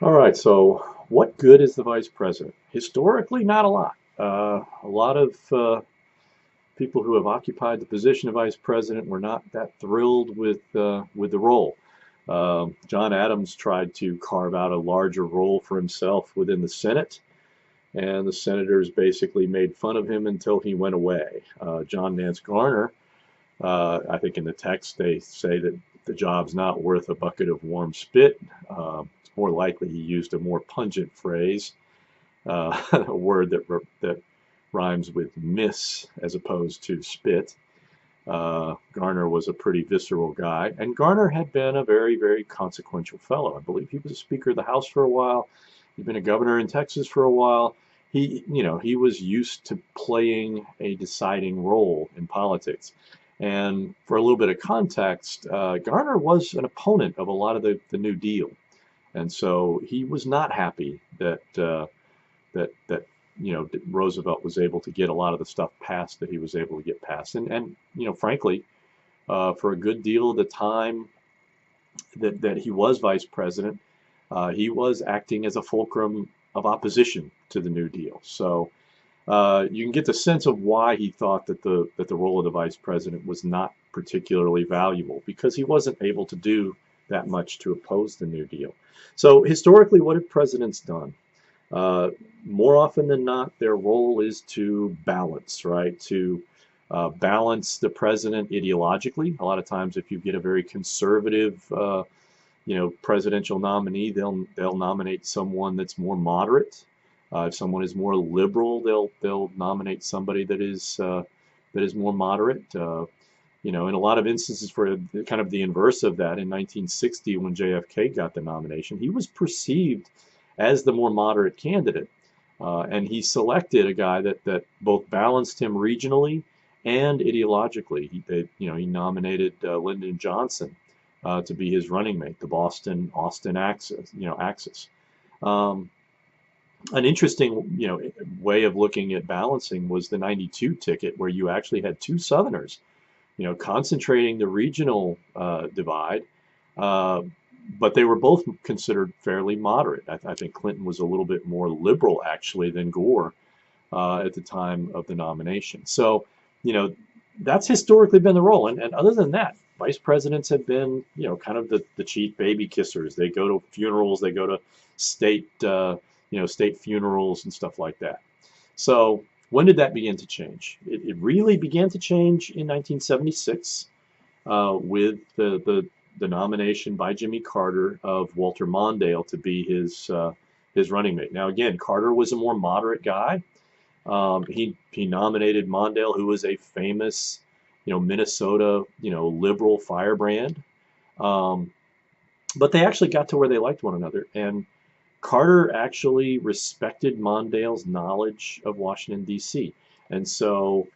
All right, so what good is the vice president? Historically, not a lot. A lot of people who have occupied the position of vice president were not that thrilled with the role. John Adams tried to carve out a larger role for himself within the Senate, and the senators basically made fun of him until he went away. John Nance Garner, I think in the text they say that the job's not worth a bucket of warm spit. It's more likely he used a more pungent phrase, a word that rhymes with miss as opposed to spit. Garner was a pretty visceral guy, and Garner had been a very, very consequential fellow. I believe he was a Speaker of the House for a while. He'd been a governor in Texas for a while. He was used to playing a deciding role in politics. And for a little bit of context, Garner was an opponent of a lot of the New Deal, and so he was not happy that Roosevelt was able to get a lot of the stuff passed that he was able to get passed. And frankly, for a good deal of the time that he was vice president, he was acting as a fulcrum of opposition to the New Deal. So you can get the sense of why he thought that the role of the vice president was not particularly valuable, because he wasn't able to do that much to oppose the New Deal. So historically, what have presidents done? More often than not, their role is to balance, right? To balance the president ideologically. A lot of times, if you get a very conservative, presidential nominee, they'll nominate someone that's more moderate. If someone is more liberal, they'll nominate somebody that is more moderate. In a lot of instances, for kind of the inverse of that, in 1960, when JFK got the nomination, he was perceived as the more moderate candidate. And he selected a guy that both balanced him regionally and ideologically. He nominated Lyndon Johnson to be his running mate, the Boston-Austin axis. An interesting, way of looking at balancing was the '92 ticket, where you actually had two Southerners, concentrating the regional divide. But they were both considered fairly moderate. I think Clinton was a little bit more liberal, actually, than Gore at the time of the nomination. So, that's historically been the role. And other than that, vice presidents have been, kind of the chief baby kissers. They go to funerals, they go to state funerals and stuff like that. So when did that begin to change? It really began to change in 1976 with the nomination by Jimmy Carter of Walter Mondale to be his running mate. Now, again, Carter was a more moderate guy. He nominated Mondale, who was a famous, Minnesota, liberal firebrand. But they actually got to where they liked one another, and Carter actually respected Mondale's knowledge of Washington, D.C. And so,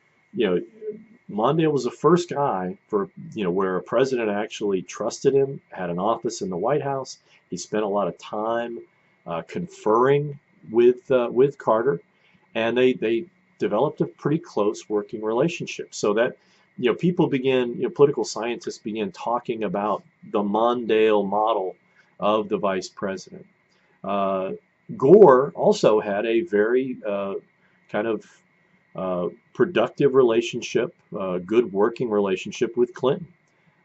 Mondale was the first guy where a president actually trusted him, had an office in the White House. He spent a lot of time conferring with Carter, and they developed a pretty close working relationship. So that people began, political scientists began talking about the Mondale model of the vice president. Gore also had a very kind of productive relationship, good working relationship with Clinton.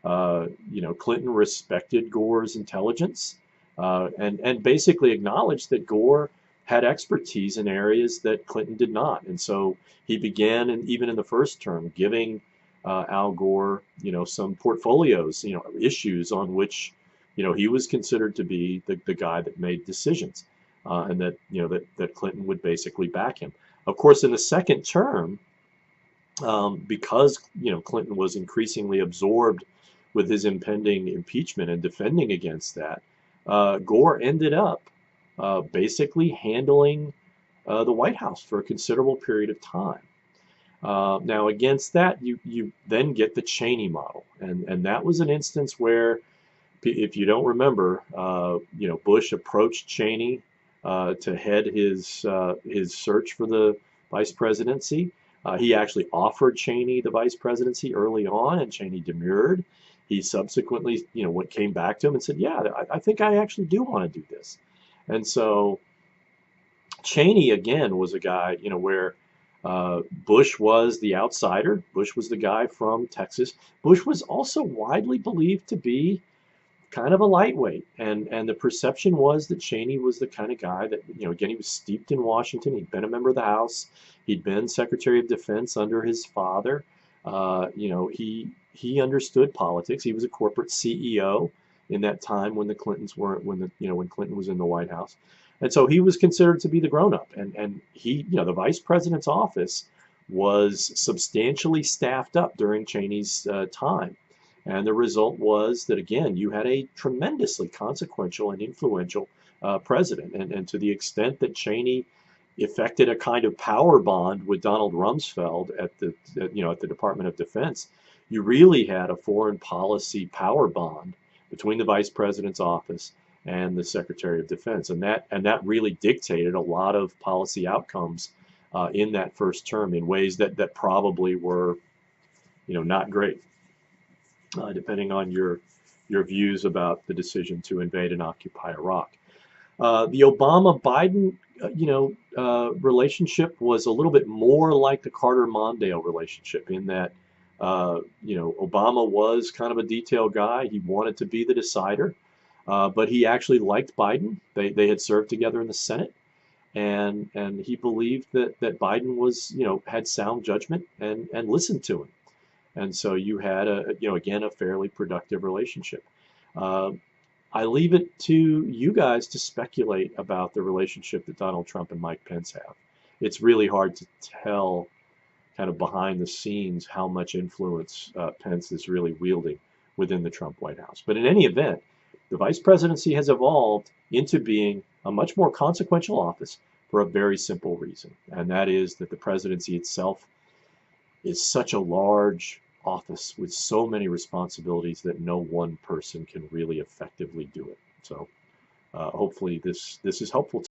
Clinton respected Gore's intelligence and basically acknowledged that Gore had expertise in areas that Clinton did not. And so he began, and even in the first term, giving Al Gore, some portfolios, issues on which he was considered to be the guy that made decisions, and that Clinton would basically back him. Of course, in the second term, because Clinton was increasingly absorbed with his impending impeachment and defending against that, Gore ended up basically handling the White House for a considerable period of time. Now, against that, you then get the Cheney model, and that was an instance where, if you don't remember, Bush approached Cheney to head his search for the vice presidency. He actually offered Cheney the vice presidency early on, and Cheney demurred. He subsequently, came back to him and said, "Yeah, I think I actually do want to do this." And so Cheney, again, was a guy, where Bush was the outsider. Bush was the guy from Texas. Bush was also widely believed to be kind of a lightweight, and the perception was that Cheney was the kind of guy that, again, he was steeped in Washington. He'd been a member of the House. He'd been Secretary of Defense under his father. He understood politics. He was a corporate CEO in that time when the Clintons weren't, when Clinton was in the White House. And so he was considered to be the grown-up, and he, the vice president's office was substantially staffed up during Cheney's time. And the result was that, again, you had a tremendously consequential and influential president. And to the extent that Cheney effected a kind of power bond with Donald Rumsfeld at the Department of Defense, you really had a foreign policy power bond between the vice president's office and the Secretary of Defense. And that really dictated a lot of policy outcomes in that first term in ways that probably were, not great. Depending on your views about the decision to invade and occupy Iraq. The Obama-Biden, relationship was a little bit more like the Carter-Mondale relationship in that, Obama was kind of a detail guy. He wanted to be the decider, but he actually liked Biden. They had served together in the Senate, and he believed that Biden was, had sound judgment and listened to him. And so you had again, a fairly productive relationship. I leave it to you guys to speculate about the relationship that Donald Trump and Mike Pence have. It's really hard to tell kind of behind the scenes how much influence Pence is really wielding within the Trump White House. But in any event, the vice presidency has evolved into being a much more consequential office for a very simple reason. And that is that the presidency itself is such a large office with so many responsibilities that no one person can really effectively do it. So hopefully this is helpful to